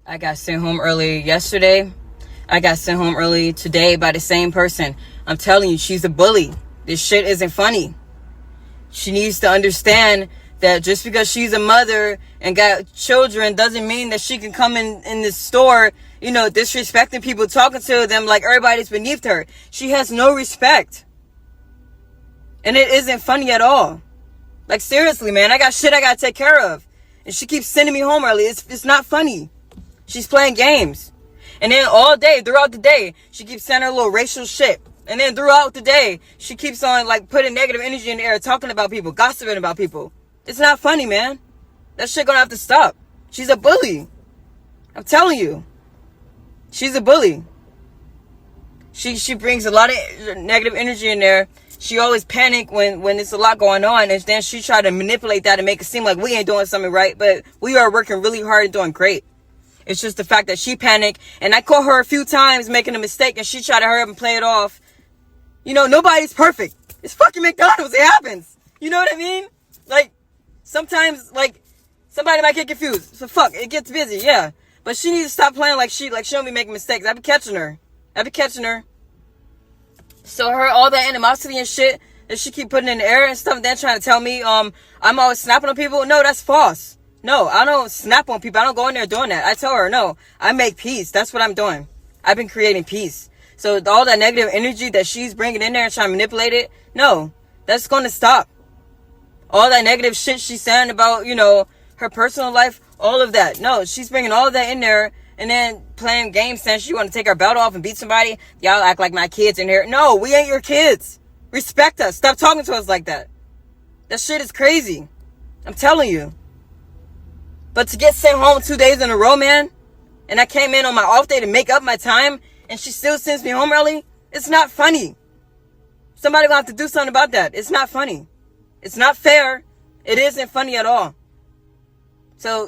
I got sent home early yesterday. I got sent home early today by the same person. I'm telling you, she's a bully. This shit isn't funny. She needs to understand that just because she's a mother and got children doesn't mean that she can come in this store, disrespecting people, talking to them like everybody's beneath her. She has no respect. And it isn't funny at all. Like, seriously, man, I got shit I gotta take care of. And she keeps sending me home early. It's not funny. She's playing games. And then all day, throughout the day, she keeps saying her little racial shit. And then throughout the day, she keeps on, putting negative energy in the air, talking about people, gossiping about people. It's not funny, man. That shit gonna have to stop. She's a bully. I'm telling you. She's a bully. She brings a lot of negative energy in there. She always panic when there's a lot going on. And then she try to manipulate that and make it seem like we ain't doing something right. But we are working really hard and doing great. It's just the fact that she panicked. And I caught her a few times making a mistake. And she tried to hurry up and play it off. Nobody's perfect. It's fucking McDonald's. It happens. You know what I mean? Sometimes, somebody might get confused. So fuck, it gets busy, yeah. But she needs to stop playing like she don't be making mistakes. I be catching her. So all that animosity and shit that she keep putting in the air and stuff, then trying to tell me, I'm always snapping on people. No, that's false. No, I don't snap on people. I don't go in there doing that. I tell her, no, I make peace. That's what I'm doing. I've been creating peace. So all that negative energy that she's bringing in there and trying to manipulate it, no, that's going to stop. All that negative shit she's saying about, her personal life, all of that. No, she's bringing all of that in there and then playing games saying she want to take her belt off and beat somebody. Y'all act like my kids in here. No, we ain't your kids. Respect us. Stop talking to us like that. That shit is crazy. I'm telling you. But to get sent home 2 days in a row, man, and I came in on my off day to make up my time, and she still sends me home early, it's not funny. Somebody gonna have to do something about that. It's not funny. It's not fair. It isn't funny at all. So,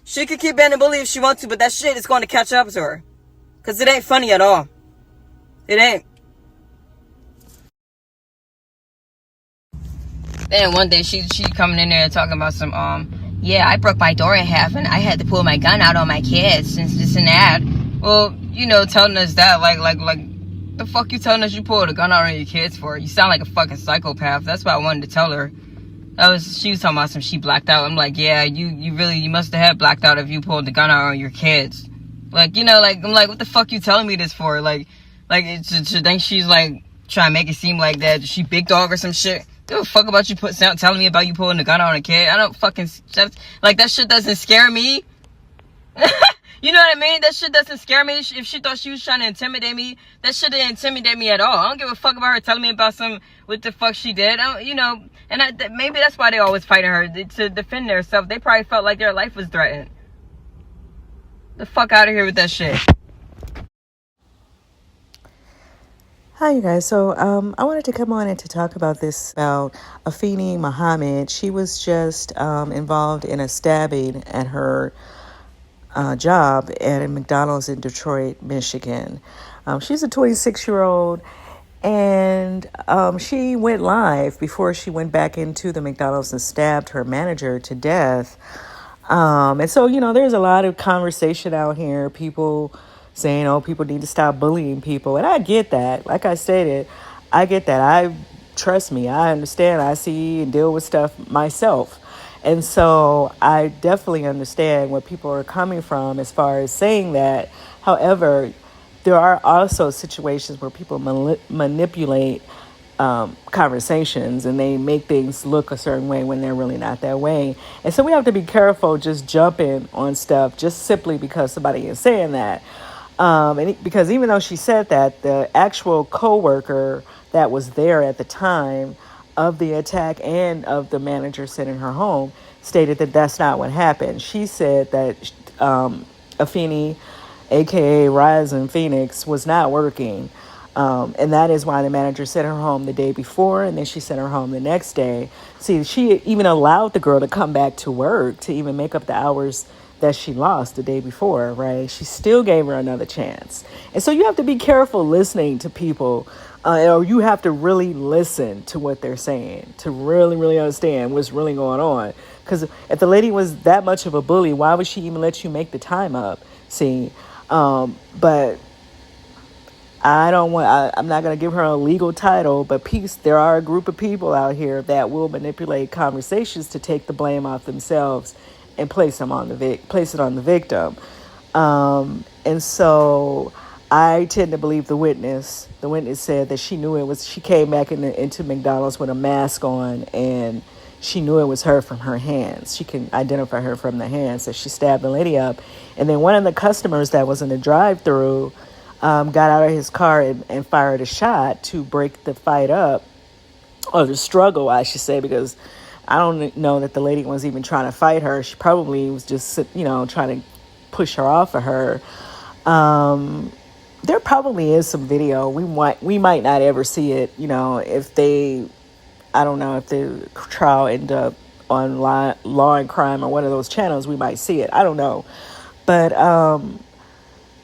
she could keep being a bully if she wants to, but that shit is going to catch up to her. Because it ain't funny at all. It ain't. Then one day she coming in there talking about some, I broke my door in half and I had to pull my gun out on my kids since this and that. Well, telling us that, the fuck you telling us you pulled a gun out on your kids for? You sound like a fucking psychopath. That's what I wanted to tell her. She was talking about some she blacked out. I'm like, yeah, you must have had blacked out if you pulled the gun out on your kids. I'm like, what the fuck you telling me this for? She think she's trying to make it seem like that she big dog or some shit. Give a fuck about you telling me about you pulling the gun out on a kid. I don't fucking, that shit doesn't scare me. You know what I mean? That shit doesn't scare me. If she thought she was trying to intimidate me, that shit didn't intimidate me at all. I don't give a fuck about her telling me about what the fuck she did. Maybe that's why they always fighting her, to defend themselves. They probably felt like their life was threatened. The fuck out of here with that shit. Hi, you guys. So I wanted to come on and to talk about this, about Afeni Muhammed. She was just involved in a stabbing at her job at a McDonald's in Detroit, Michigan. She's a 26-year-old, and she went live before she went back into the McDonald's and stabbed her manager to death. And so, there's a lot of conversation out here, people saying, people need to stop bullying people. And I get that. Like I stated, I get that. Trust me, I understand. I see and deal with stuff myself. And so I definitely understand where people are coming from as far as saying that. However, there are also situations where people manipulate conversations and they make things look a certain way when they're really not that way. And so we have to be careful just jumping on stuff just simply because somebody is saying that. Because even though she said that, the actual coworker that was there at the time of the attack and of the manager sitting her home stated that that's not what happened. She said that Afeni, aka Rising Phoenix, was not working. And that is why the manager sent her home the day before, and then she sent her home the next day. See, she even allowed the girl to come back to work to even make up the hours that she lost the day before, right? She still gave her another chance. And so you have to be careful listening to people or you have to really listen to what they're saying to really, really understand what's really going on. Because if the lady was that much of a bully, why would she even let you make the time up? See, but I'm not going to give her a legal title, but there are a group of people out here that will manipulate conversations to take the blame off themselves and place it on the victim. And so I tend to believe the witness. The witness said that she came back into McDonald's with a mask on, and she knew it was her from her hands. She can identify her from the hands that she stabbed the lady up. And then one of the customers that was in the drive-thru got out of his car and fired a shot to break the fight up, or the struggle, I should say, because I don't know that the lady was even trying to fight her. She probably was just, trying to push her off of her. There probably is some video. We might not ever see it, I don't know if the trial ended up on Law and Crime or one of those channels, we might see it. I don't know. But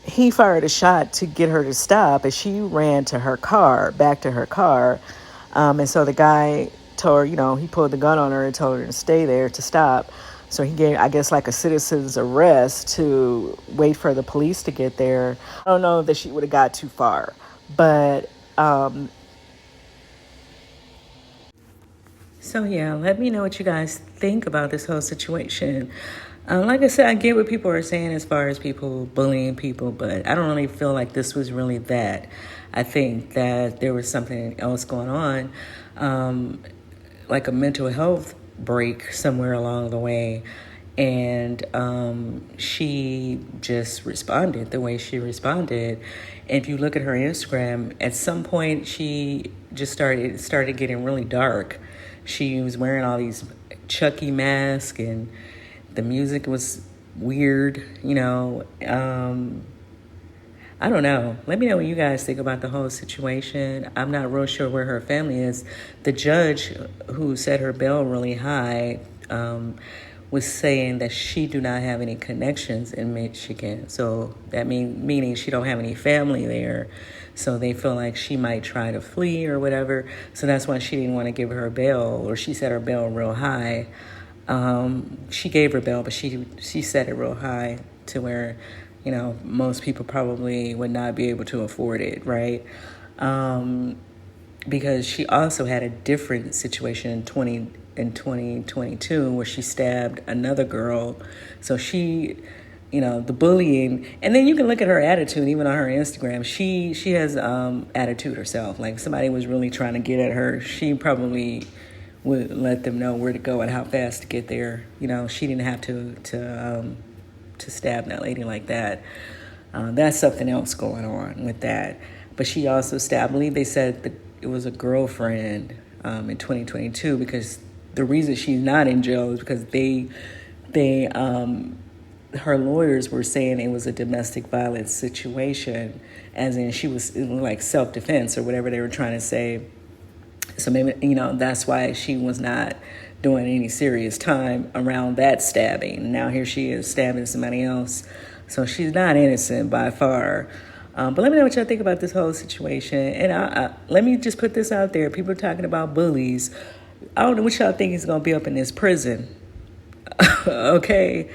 he fired a shot to get her to stop, and she ran back to her car. And so the guy told her, he pulled the gun on her and told her to stay there, to stop. So he gave, I guess, like a citizen's arrest to wait for the police to get there. I don't know that she would have got too far, but so yeah, let me know what you guys think about this whole situation. Like I said, I get what people are saying as far as people bullying people, but I don't really feel like this was really that. I think that there was something else going on, like a mental health break somewhere along the way. And she just responded the way she responded. And if you look at her Instagram, at some point she just started getting really dark. She was wearing all these Chucky masks, and the music was weird, I don't know. Let me know what you guys think about the whole situation. I'm not real sure where her family is. The judge who set her bail really high was saying that she do not have any connections in Michigan. So that meaning she don't have any family there. So they feel like she might try to flee or whatever. So that's why she didn't want to give her bail, or she set her bail real high. She gave her bail, but she set it real high to where, most people probably would not be able to afford it, right? Because she also had a different situation in 2022 where she stabbed another girl. So she, the bullying, and then you can look at her attitude, even on her Instagram. She has attitude herself. Like, if somebody was really trying to get at her, she probably would let them know where to go and how fast to get there. She didn't have to stab that lady like that. That's something else going on with that. But she also stabbed, I believe they said that it was a girlfriend in 2022, because the reason she's not in jail is because her lawyers were saying it was a domestic violence situation, as in she was like self-defense or whatever they were trying to say. So maybe, that's why she was not doing any serious time around that stabbing. Now here she is stabbing somebody else. So she's not innocent by far. But let me know what y'all think about this whole situation. And let me just put this out there. People are talking about bullies. I don't know what y'all think is going to be up in this prison. Okay?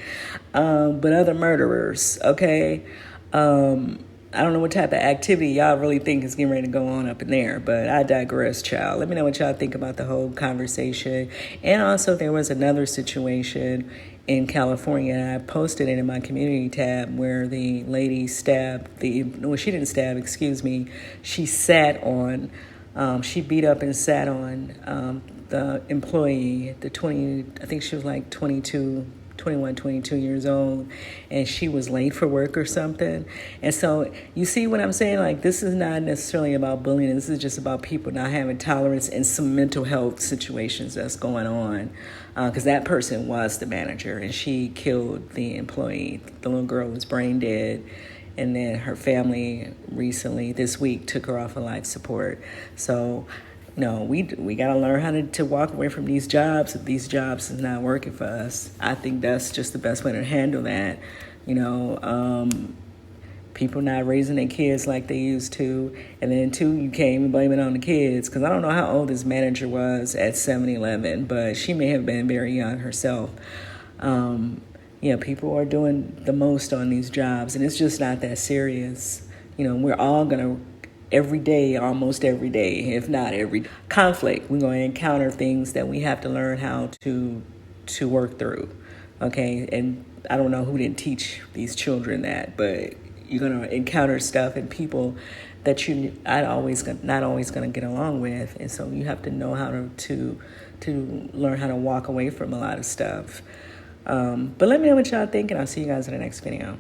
But other murderers, okay? I don't know what type of activity y'all really think is getting ready to go on up in there, but I digress, child. Let me know what y'all think about the whole conversation. And also, there was another situation in California, and I posted it in my community tab, where the lady she didn't stab, excuse me. She she beat up and sat on the employee, I think she was like 22 years old, and she was late for work or something. And so you see what I'm saying? Like, this is not necessarily about bullying. This is just about people not having tolerance and some mental health situations that's going on. Because that person was the manager, and she killed the employee. The little girl was brain dead. And then her family recently, this week, took her off of life support. So no, we got to learn how to walk away from these jobs if these jobs is not working for us. I think that's just the best way to handle that. people not raising their kids like they used to. And then, two, you can't even blame it on the kids, because I don't know how old this manager was at 7-Eleven, but she may have been very young herself. People are doing the most on these jobs, and it's just not that serious. We're all going to, every day, almost every day, if not every conflict, we're going to encounter things that we have to learn how to work through. Okay, and I don't know who didn't teach these children that, but you're going to encounter stuff and people that you're not always going to get along with, and so you have to know how to learn how to walk away from a lot of stuff. But let me know what y'all think, and I'll see you guys in the next video.